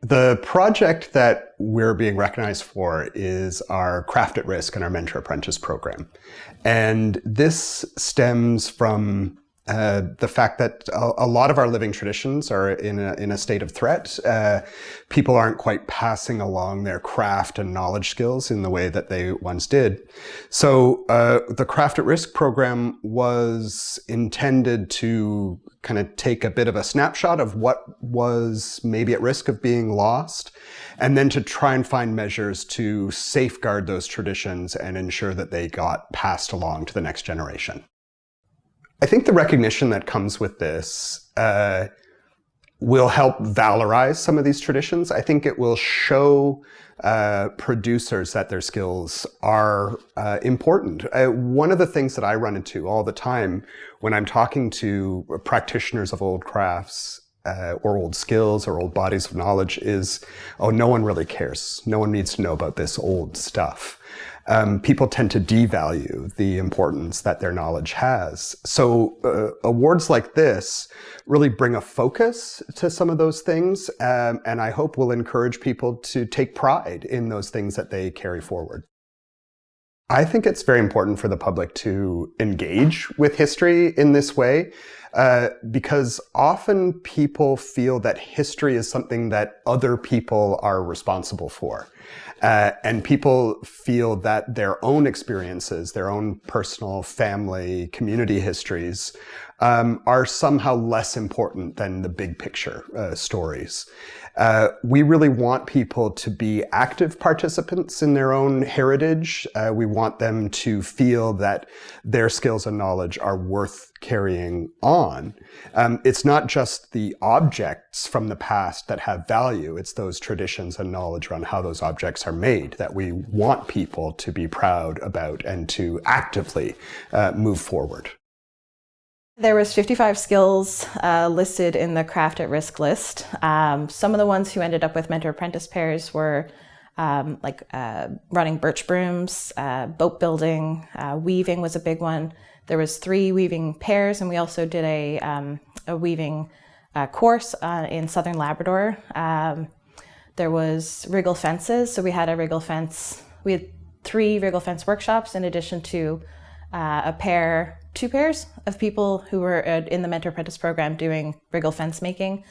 The project that we're being recognized for is our Craft at Risk and our Mentor Apprentice program. And this stems from the fact that a lot of our living traditions are in a state of threat. People aren't quite passing along their craft and knowledge skills in the way that they once did. So the Craft at Risk program was intended to kind of take a bit of a snapshot of what was maybe at risk of being lost, and then to try and find measures to safeguard those traditions and ensure that they got passed along to the next generation. I think the recognition that comes with this will help valorize some of these traditions. I think it will show producers that their skills are important. One of the things that I run into all the time when I'm talking to practitioners of old crafts or old skills or old bodies of knowledge is, oh, no one really cares. No one needs to know about this old stuff. People tend to devalue the importance that their knowledge has. So awards like this really bring a focus to some of those things, and I hope will encourage people to take pride in those things that they carry forward. I think it's very important for the public to engage with history in this way, because often people feel that history is something that other people are responsible for. And people feel that their own experiences, their own personal, family, community histories are somehow less important than the big picture stories. We really want people to be active participants in their own heritage. We want them to feel that their skills and knowledge are worth carrying on. It's not just the objects from the past that have value, it's those traditions and knowledge around how those objects are made that we want people to be proud about and to actively move forward. There was 55 skills listed in the Craft at Risk list. Some of the ones who ended up with mentor-apprentice pairs were running birch brooms, boat building, weaving was a big one. There was 3 weaving pairs, and we also did a weaving course in southern Labrador. There was wriggle fences, so we had a wriggle fence. We had 3 wriggle fence workshops in addition to 2 pairs of people who were in the Mentor Apprentice program doing wriggle fence making.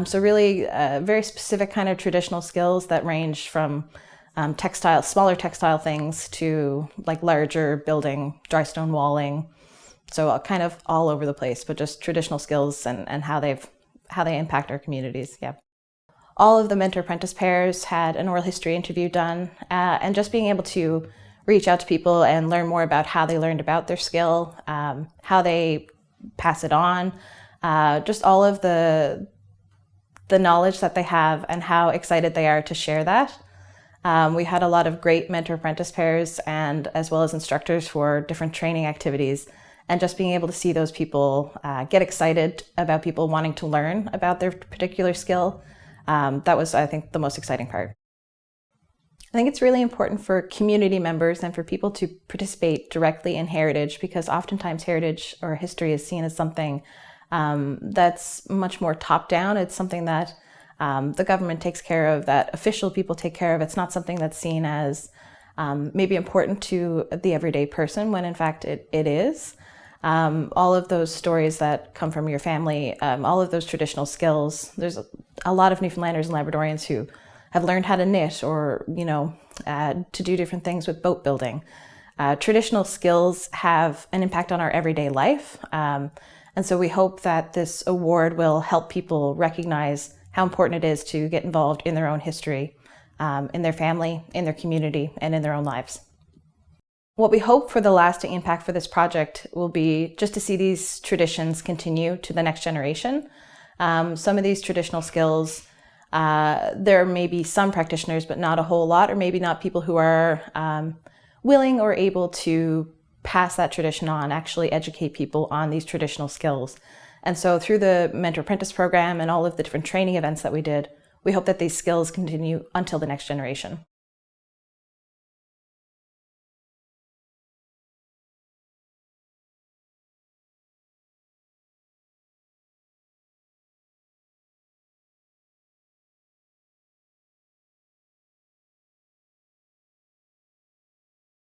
So really very specific kind of traditional skills that range from smaller textile things to like larger building, dry stone walling. So kind of all over the place, but just traditional skills and how they impact our communities. Yeah. All of the Mentor Apprentice pairs had an oral history interview done, and just being able to reach out to people and learn more about how they learned about their skill, how they pass it on, just all of the knowledge that they have and how excited they are to share that. We had a lot of great mentor-apprentice pairs and as well as instructors for different training activities, and just being able to see those people get excited about people wanting to learn about their particular skill, that was, I think, the most exciting part. I think it's really important for community members and for people to participate directly in heritage, because oftentimes heritage or history is seen as something that's much more top-down. It's something that the government takes care of, that official people take care of. It's not something that's seen as maybe important to the everyday person, when in fact it is. All of those stories that come from your family, all of those traditional skills, there's a lot of Newfoundlanders and Labradorians who have learned how to knit or, to do different things with boat building. Traditional skills have an impact on our everyday life. And so we hope that this award will help people recognize how important it is to get involved in their own history, in their family, in their community, and in their own lives. What we hope for the lasting impact for this project will be just to see these traditions continue to the next generation. Some of these traditional skills, there may be some practitioners, but not a whole lot, or maybe not people who are willing or able to pass that tradition on, actually educate people on these traditional skills. And so through the Mentor Apprentice program and all of the different training events that we did, we hope that these skills continue until the next generation.